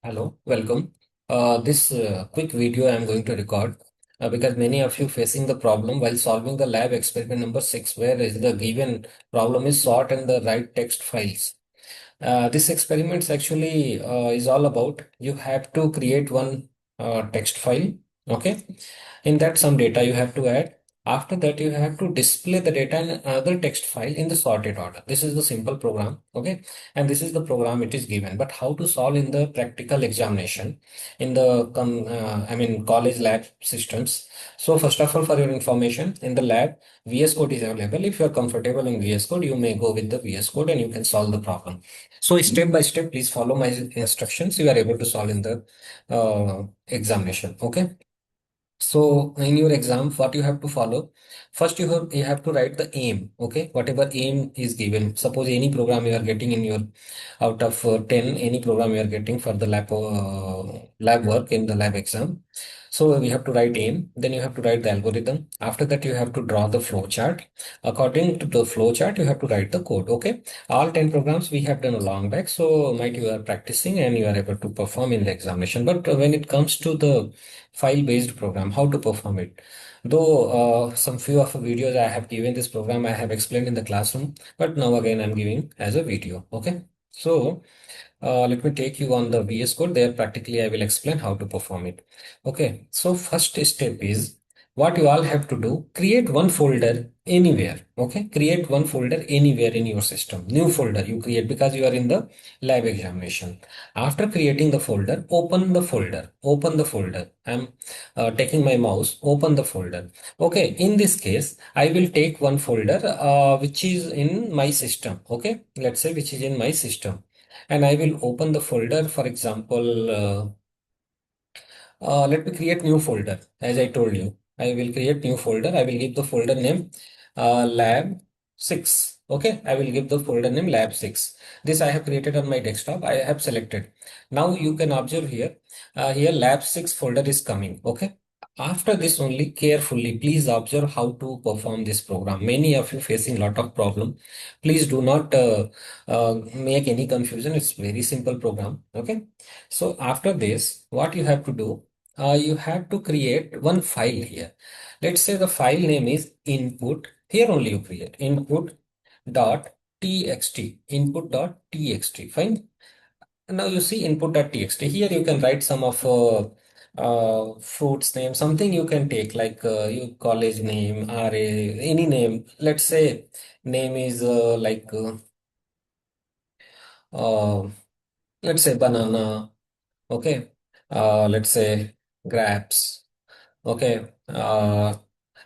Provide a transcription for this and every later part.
Hello, welcome. This quick video I am going to record because many of you facing the problem while solving the lab experiment number 6, where is the given problem is sort and the right text files. This experiment actually is all about you have to create one text file. Okay, in that some data you have to add. After that, you have to display the data in another text file in the sorted order. This is the simple program. Okay, and this is the program it is given. But how to solve in the practical examination in the college lab systems. So first of all, for your information, in the lab, VS Code is available. If you are comfortable in VS Code, you may go with the VS Code and you can solve the problem. So step by step, please follow my instructions. You are able to solve in the examination. Okay. So in your exam, what you have to follow? First, you have to write the aim. Okay, whatever aim is given. Suppose any program you are getting in your out of 10, any program you are getting for the lab work in the lab exam. So we have to write aim. Then you have to write the algorithm. After that, you have to draw the flow chart. According to the flow chart, you have to write the code. Okay, all 10 programs we have done a long back. So might you are practicing and you are able to perform in the examination. But when it comes to the file-based program, how to perform it? Though some few of the videos I have given this program, I have explained in the classroom, but now again I'm giving as a video. Okay, so let me take you on the VS Code. There practically I will explain how to perform it. Okay, so first step is what you all have to do, create one folder anywhere. Okay, create one folder anywhere in your system. New folder you create because you are in the lab examination. After creating the folder, open the folder. I'm taking my mouse, open the folder. Okay, in this case, I will take one folder which is in my system. Okay, let's say which is in my system, and I will open the folder. For example, let me create new folder. As I told you, I will create new folder. I will give the folder name lab 6. Okay, I will give the folder name lab 6. This I have created on my desktop. I have selected. Now you can observe here. Here lab 6 folder is coming. Okay. After this only carefully, please observe how to perform this program. Many of you facing lot of problem. Please do not make any confusion. It's very simple program. Okay. So after this, what you have to do, you have to create one file here. Let's say the file name is input. Here only you create input.txt. Fine. Now you see input.txt. Here you can write some of fruits name, something you can take like your college name, RA, any name. Let's say name is uh, let's say banana. Okay. Let's say grabs. Okay.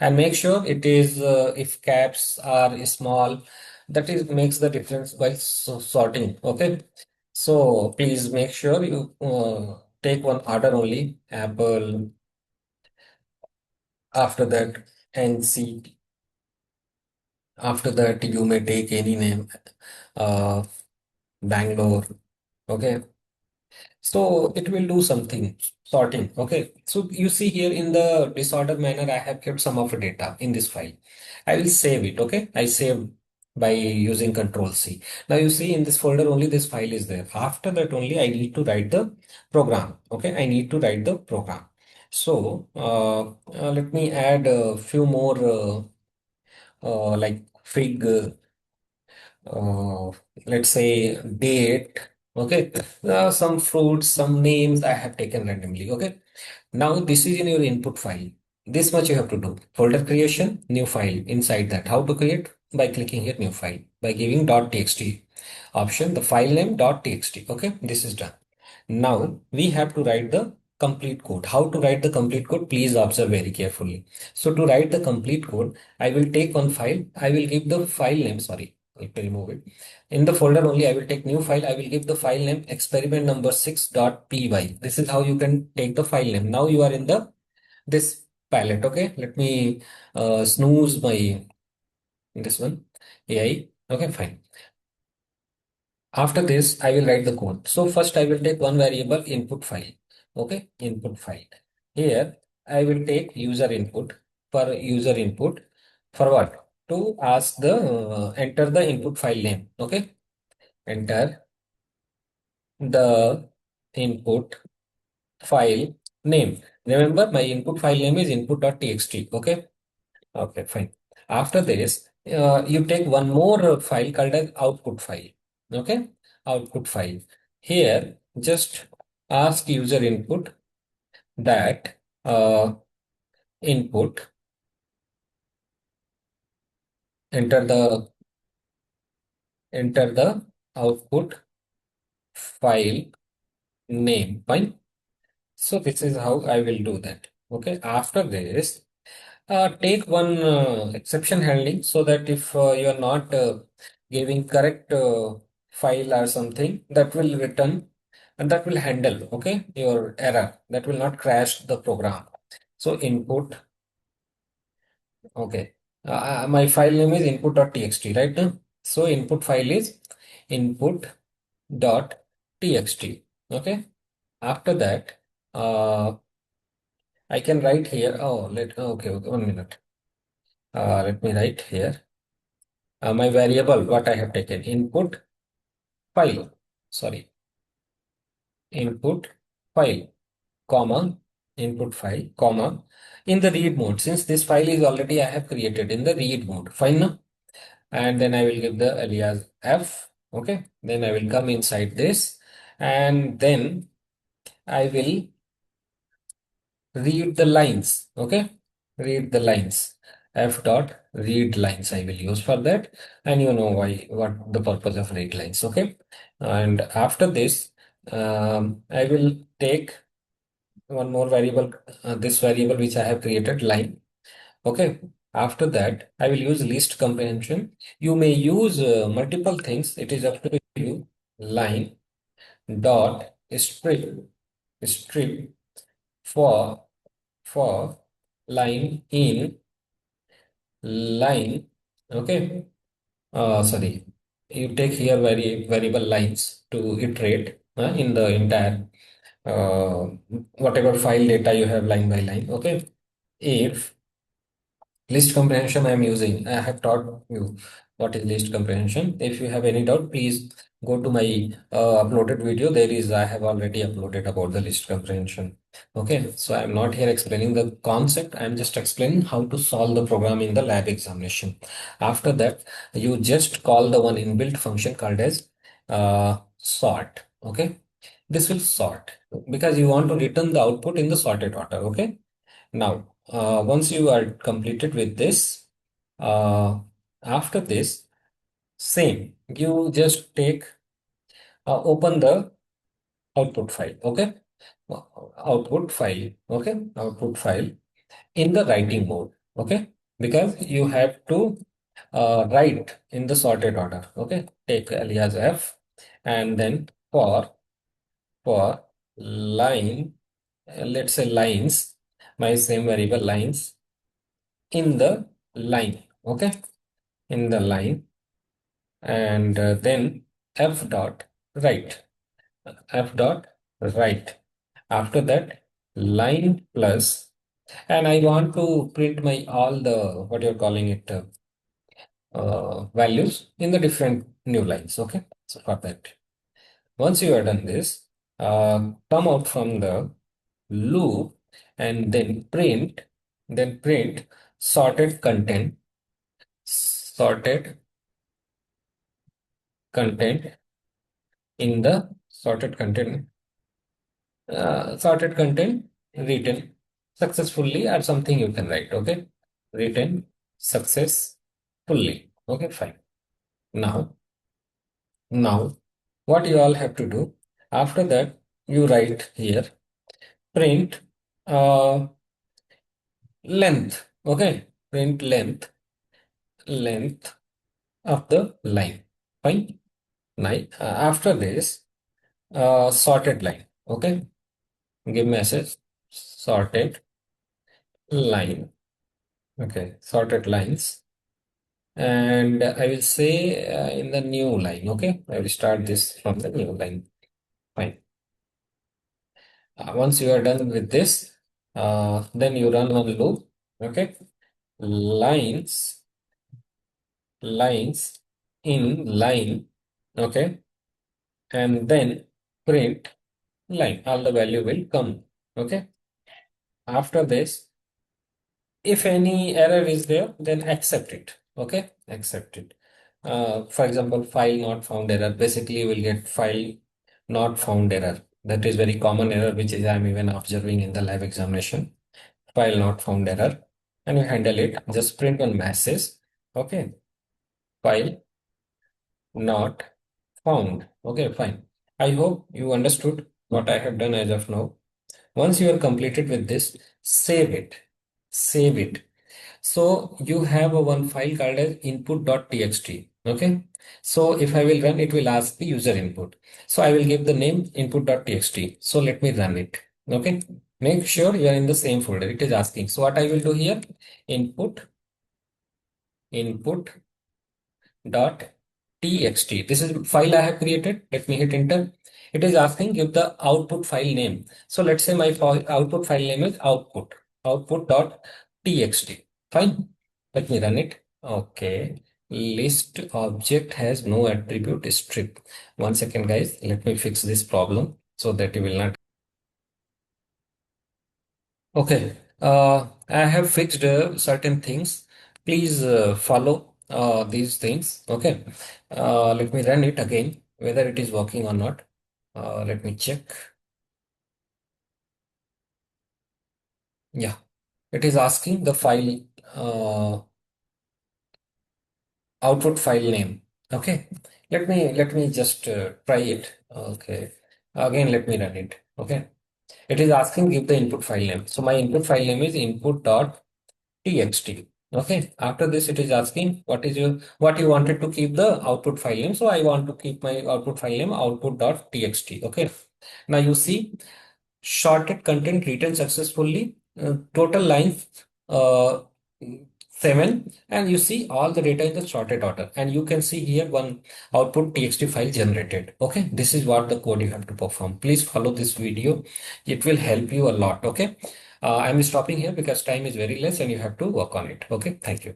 And make sure it is if caps are small, that is makes the difference by sorting. Okay. So please make sure you take one order only. Apple. After that, NC. After that, you may take any name. Uh, Bangalore. Okay. So it will do something sorting. Okay. So you see here in the disorder manner, I have kept some of the data in this file. I will save it. Okay. I save by using Control C. Now you see in this folder only this file is there. After that only I need to write the program. Okay. I need to write the program. So let me add a few more like fig uh, let's say date. Okay, some fruits, some names I have taken randomly. Okay, now this is in your input file. This much you have to do. Folder creation, new file. Inside that, how to create? By clicking here, new file. By giving .txt option, the file name .txt. Okay, this is done. Now we have to write the complete code. How to write the complete code? Please observe very carefully. So to write the complete code, I will take one file. I will give the file name. Sorry, let me remove it. In the folder only, I will take new file. I will give the file name experiment number 6.py. This is how you can take the file name. Now you are in the this palette. Okay, let me snooze my this one AI. Okay, fine. After this, I will write the code. So first I will take one variable input file. Okay, input file. Here I will take user input for user input for what? To ask the enter the input file name. Okay, enter the input file name. Remember, my input file name is input.txt. Okay. Okay, fine. After this, you take one more file called as output file. Okay, output file. Here, just ask user input that input, enter the output file name. Fine. So this is how I will do that. Okay. After this, take one exception handling so that if you are not giving correct file or something, that will return and that will handle, okay, your error. That will not crash the program. So input, okay. My file name is input.txt, right? So input file is input.txt. Okay. After that, I can write here. Okay, 1 minute. Let me write here. My variable, what I have taken, input file, sorry, input file, comma, input file, comma, in the read mode, since this file is already I have created in the read mode, fine now. And then I will give the alias f, okay, then I will come inside this, and then I will read the lines, okay, read the lines, f dot read lines I will use for that, and you know why, what the purpose of read lines, okay. And after this, I will take one more variable, this variable which I have created, line, okay. After that, I will use list comprehension. You may use multiple things, it is up to you. Line dot strip for line in line, okay. Sorry, you take here variable lines to iterate in the entire uh, whatever file data you have line by line, okay. If list comprehension I am using, I have taught you what is list comprehension. If you have any doubt, please go to my uploaded video. There is, I have already uploaded about the list comprehension. Okay, so I'm not here explaining the concept. I'm just explaining how to solve the program in the lab examination. After that, you just call the one inbuilt function called as sort. Okay, this will sort because you want to return the output in the sorted order. Okay. Now, once you are completed with this, uh, after this, same, you just take, open the output file, okay? Output file, okay? Output file in the writing mode, okay? Because you have to write in the sorted order, okay? Take alias f and then for line, let's say lines, my same variable lines in the line, okay, in the line, and then f dot write, f dot write. After that, line plus, and I want to print my all the what you're calling it values in the different new lines, okay. So for that, once you have done this, come out from the loop and then print sorted content in the sorted content written successfully or something you can write, okay, written successfully, okay, fine. Now what you all have to do after that, you write here print uh, length, okay, print length of the line, fine. After this, sorted line, okay, give message sorted line, okay, sorted lines, and I will say in the new line, okay, I will start this from the new line, fine. Once you are done with this, then you run one loop, okay, lines in line, okay, and then print line. All the value will come. Okay. After this, if any error is there, then accept it. Okay, accept it. For example, file not found error. Basically, you will get file not found error. That is very common error, which is I'm even observing in the live examination. File not found error, and you handle it. Just print one message. Okay, file not found. Okay, fine. I hope you understood what I have done as of now. Once you are completed with this, save it. Save it. So you have a one file called as input.txt. Okay. So if I will run, it will ask the user input. So I will give the name input.txt. So let me run it. Okay. Make sure you are in the same folder. It is asking. So what I will do here, input dot txt. This is file I have created. Let me hit enter. It is asking give the output file name. So let's say my output file name is output.txt. Fine. Let me run it. Okay. List object has no attribute strip. 1 second, guys. Let me fix this problem so that you will not. Okay, I have fixed certain things. Please follow these things. Okay, let me run it again, whether it is working or not. Let me check. Yeah, it is asking the file uh, output file name. Okay, let me just try it. Okay, again let me run it. Okay, it is asking give the input file name. So my input file name is input.txt. Okay, after this it is asking what you wanted to keep the output file name. So I want to keep my output file name output.txt. Okay, now you see shorted content written successfully, total lines uh, 7, and you see all the data in the sorted order, and you can see here one output txt file generated. Okay, this is what the code you have to perform. Please follow this video, it will help you a lot. Okay, I'm stopping here because time is very less and you have to work on it. Okay, thank you.